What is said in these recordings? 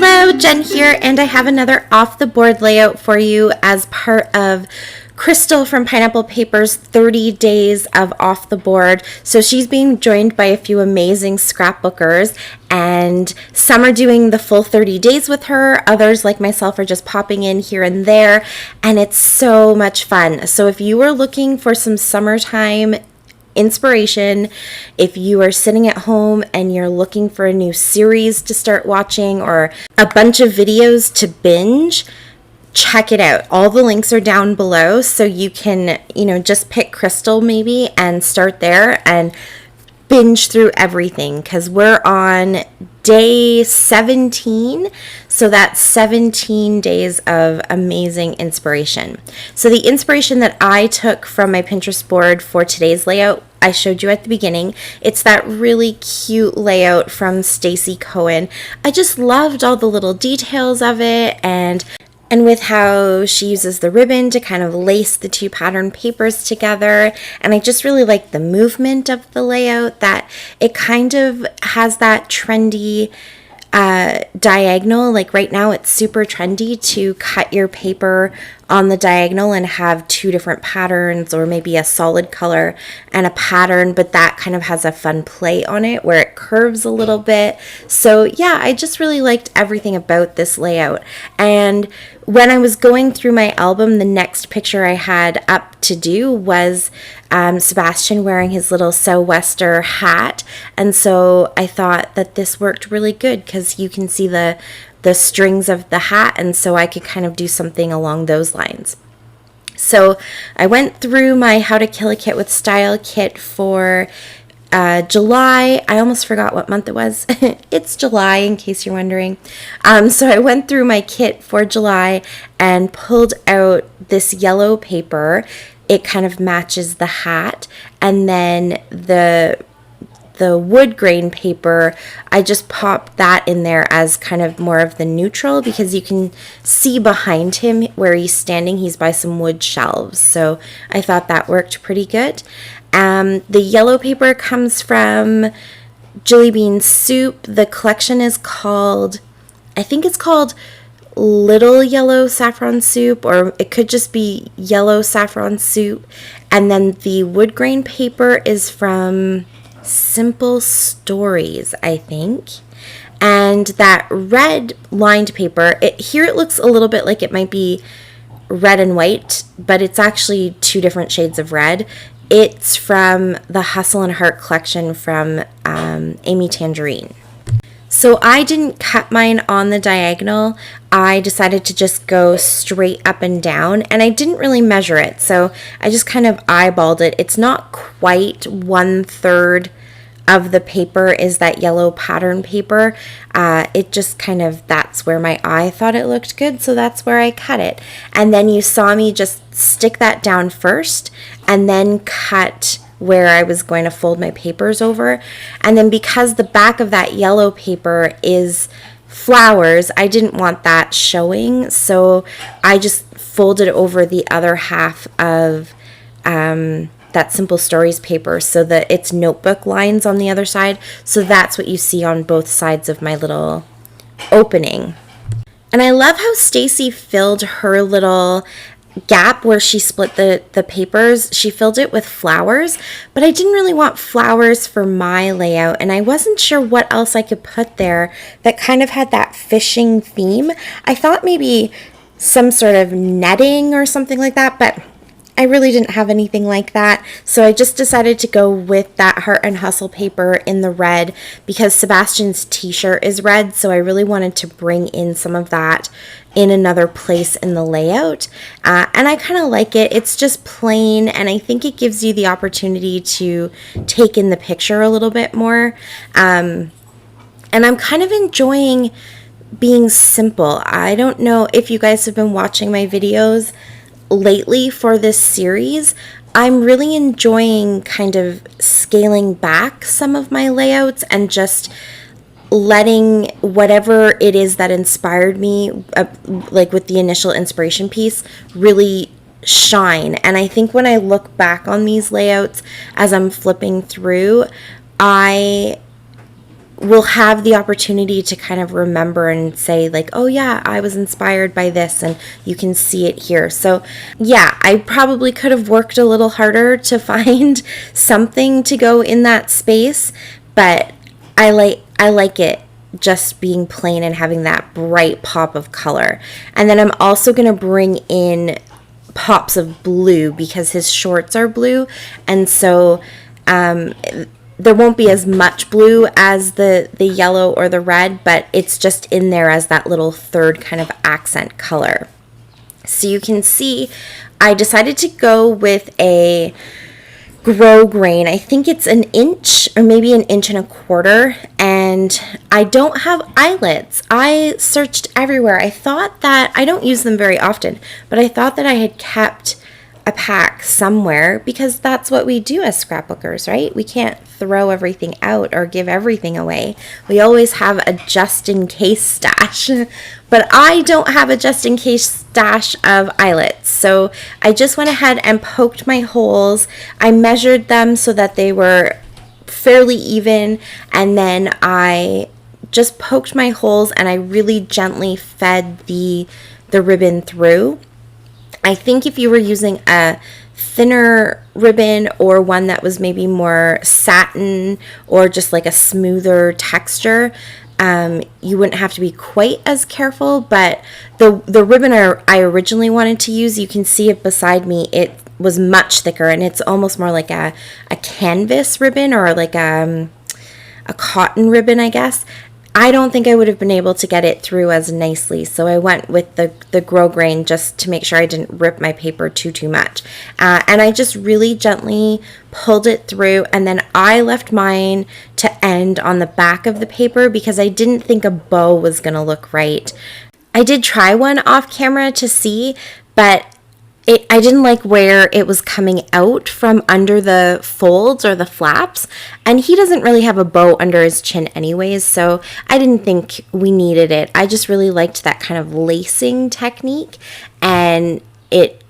Hello, Jen here, and I have another off the board layout for you as part of Crystal from Pineapple Paper's 30 days of off the board. So she's being joined by a few amazing scrapbookers, and some are doing the full 30 days with her. Others, like myself, are just popping in here and there, and it's so much fun. So if you are looking for some summertime inspiration, if you are sitting at home and you're looking for a new series to start watching or a bunch of videos to binge, check it out. All the links are down below, so you can, just pick Crystal maybe and start there and binge through everything, because we're on day 17, so that's 17 days of amazing inspiration. So the inspiration that I took from my Pinterest board for today's layout, I showed you at the beginning. It's that really cute layout from Stacy Cohen. I just loved all the little details of it, and with how she uses the ribbon to kind of lace the two pattern papers together. And I just really like the movement of the layout, that it kind of has that trendy diagonal. Like right now it's super trendy to cut your paper on the diagonal and have two different patterns, or maybe a solid color and a pattern, but that kind of has a fun play on it where it curves a little bit. So yeah, I just really liked everything about this layout. And when I was going through my album, the next picture I had up to do was Sebastian wearing his little sou'wester hat. And so I thought that this worked really good because you can see the strings of the hat, and so I could kind of do something along those lines. So I went through my How to Kill a Kit with Style kit for July. I almost forgot what month it was. It's July, in case you're wondering. So I went through my kit for July and pulled out this yellow paper. It kind of matches the hat, and then the wood grain paper, I just popped that in there as kind of more of the neutral, because you can see behind him where he's standing, he's by some wood shelves. So I thought that worked pretty good. The yellow paper comes from Jelly Bean Soup. The collection is called, I think it's called Little Yellow Saffron Soup, or it could just be Yellow Saffron Soup. And then the wood grain paper is from Simple Stories, I think. And that red lined paper, here it looks a little bit like it might be red and white, but it's actually two different shades of red. It's from the Hustle and Heart collection from Amy Tangerine. So I didn't cut mine on the diagonal. I decided to just go straight up and down, and I didn't really measure it. So I just kind of eyeballed it. It's not quite 1/3 of the paper is that yellow pattern paper. It just kind of, that's where my eye thought it looked good, so that's where I cut it. And then you saw me just stick that down first and then cut where I was going to fold my papers over. And then because the back of that yellow paper is flowers, I didn't want that showing, so I just folded over the other half of that Simple Stories paper so that it's notebook lines on the other side. So that's what you see on both sides of my little opening. And I love how Stacy filled her little gap where she split the papers. She filled it with flowers, but I didn't really want flowers for my layout, and I wasn't sure what else I could put there that kind of had that fishing theme. I thought maybe some sort of netting or something like that, but I really didn't have anything like that, so I just decided to go with that Heart and Hustle paper in the red, because Sebastian's t-shirt is red, so I really wanted to bring in some of that in another place in the layout. And I kind of like it. It's just plain, and I think it gives you the opportunity to take in the picture a little bit more. And I'm kind of enjoying being simple. I don't know if you guys have been watching my videos lately for this series. I'm really enjoying kind of scaling back some of my layouts and just letting whatever it is that inspired me, like with the initial inspiration piece, really shine. And I think when I look back on these layouts as I'm flipping through, I we'll have the opportunity to kind of remember and say like, oh yeah, I was inspired by this, and you can see it here. So yeah, I probably could have worked a little harder to find something to go in that space, but I like it just being plain and having that bright pop of color. And then I'm also going to bring in pops of blue because his shorts are blue, and so there won't be as much blue as the yellow or the red, but it's just in there as that little third kind of accent color. So you can see I decided to go with a grow grain. I think it's an inch or maybe an inch and a quarter, and I don't have eyelets. I searched everywhere. I thought that I don't use them very often, but I thought that I had kept a pack somewhere because that's what we do as scrapbookers, right? We can't throw everything out or give everything away. We always have a just in case stash, but I don't have a just in case stash of eyelets. So I just went ahead and poked my holes. I measured them so that they were fairly even, and then I just poked my holes and I really gently fed the ribbon through. I think if you were using a thinner ribbon or one that was maybe more satin or just like a smoother texture, you wouldn't have to be quite as careful. But the ribbon I originally wanted to use, you can see it beside me, it was much thicker, and it's almost more like a canvas ribbon or like a cotton ribbon, I guess. I don't think I would have been able to get it through as nicely, so I went with the grow grain just to make sure I didn't rip my paper too much. And I just really gently pulled it through, and then I left mine to end on the back of the paper because I didn't think a bow was going to look right. I did try one off camera to see, but I didn't like where it was coming out from under the folds or the flaps, and he doesn't really have a bow under his chin anyways, so I didn't think we needed it. I just really liked that kind of lacing technique, and it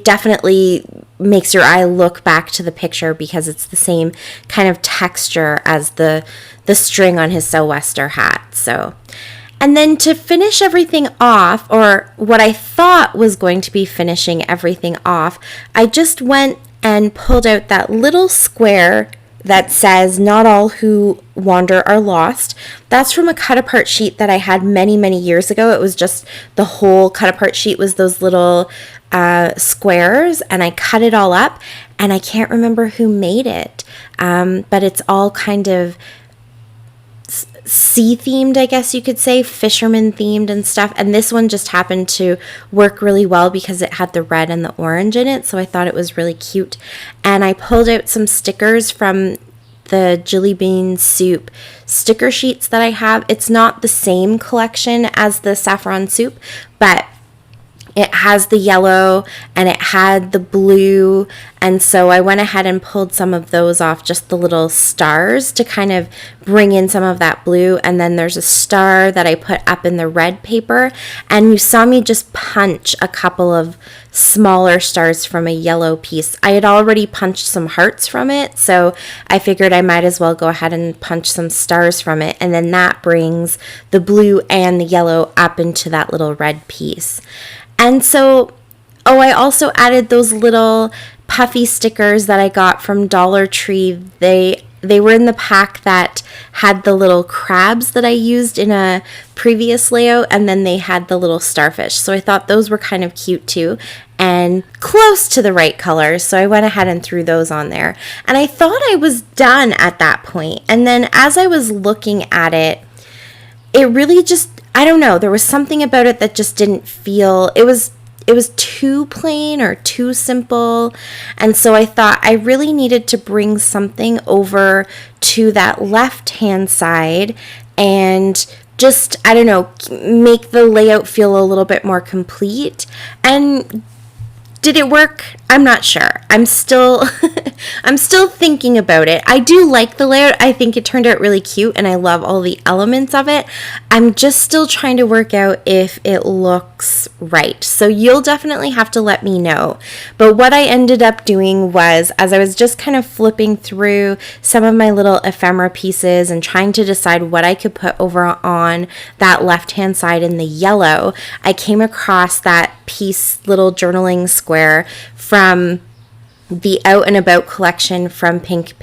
definitely makes your eye look back to the picture because it's the same kind of texture as the string on his sou'wester hat. So. And then to finish everything off, or what I thought was going to be finishing everything off, I just went and pulled out that little square that says, "Not all who wander are lost." That's from a cut-apart sheet that I had many years ago. It was just the whole cut-apart sheet was those little squares, and I cut it all up, and I can't remember who made it, but it's all kind of sea themed, I guess you could say, fisherman themed and stuff. And this one just happened to work really well because it had the red and the orange in it. So I thought it was really cute. And I pulled out some stickers from the Jilly Bean Soup sticker sheets that I have. It's not the same collection as the saffron soup, but it has the yellow and it had the blue, and so I went ahead and pulled some of those off, just the little stars to kind of bring in some of that blue. And then there's a star that I put up in the red paper, and you saw me just punch a couple of smaller stars from a yellow piece. I had already punched some hearts from it, so I figured I might as well go ahead and punch some stars from it, and then that brings the blue and the yellow up into that little red piece. And so, I also added those little puffy stickers that I got from Dollar Tree. They were in the pack that had the little crabs that I used in a previous layout, and then they had the little starfish. So I thought those were kind of cute too, and close to the right colors. So I went ahead and threw those on there. And I thought I was done at that point. And then as I was looking at it, it really just, I don't know, there was something about it that just didn't feel, it was too plain or too simple. And so I thought I really needed to bring something over to that left-hand side and just, I don't know, make the layout feel a little bit more complete. And did it work? I'm not sure. I'm still I'm still thinking about it. I do like the layout. I think it turned out really cute and I love all the elements of it. I'm just still trying to work out if it looks right. So you'll definitely have to let me know. But what I ended up doing was, as I was just kind of flipping through some of my little ephemera pieces and trying to decide what I could put over on that left-hand side in the yellow, I came across that piece, little journaling square from the Out and About collection from Pink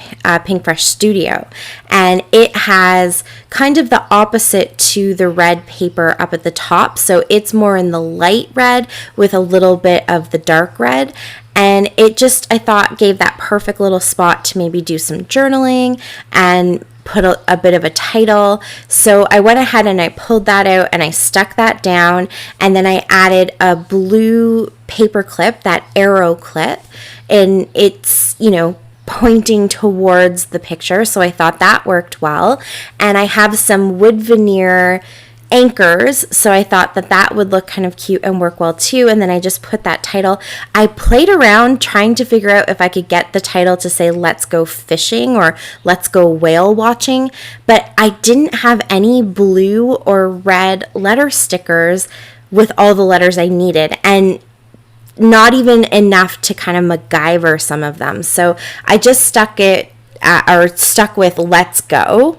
Fresh Studio, and it has kind of the opposite to the red paper up at the top, so it's more in the light red with a little bit of the dark red, and it just, I thought, gave that perfect little spot to maybe do some journaling and put a bit of a title. So I went ahead and I pulled that out and I stuck that down, and then I added a blue paper clip, that arrow clip, and it's, you know, pointing towards the picture, so I thought that worked well. And I have some wood veneer anchors, so I thought that that would look kind of cute and work well too. And then I just put that title. I played around trying to figure out if I could get the title to say "Let's Go Fishing" or "Let's Go Whale Watching," but I didn't have any blue or red letter stickers with all the letters I needed, and not even enough to kind of MacGyver some of them. So I just stuck with "Let's Go."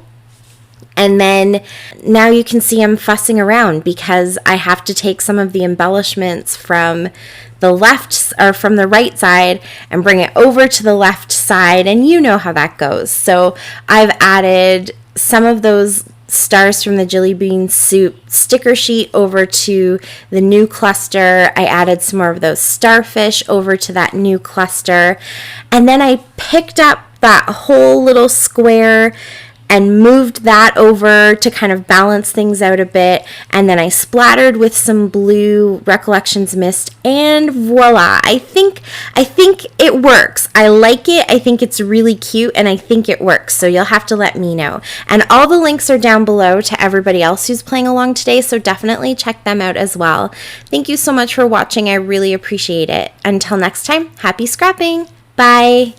And then now you can see I'm fussing around because I have to take some of the embellishments from the left or from the right side and bring it over to the left side, and you know how that goes. So I've added some of those stars from the Jelly Bean Soup sticker sheet over to the new cluster. I added some more of those starfish over to that new cluster, and then I picked up that whole little square and moved that over to kind of balance things out a bit, and then I splattered with some blue Recollections mist, and voila, I think it works. I like it. I think it's really cute, and I think it works, so you'll have to let me know. And all the links are down below to everybody else who's playing along today, so definitely check them out as well. Thank you so much for watching. I really appreciate it. Until next time, happy scrapping. Bye.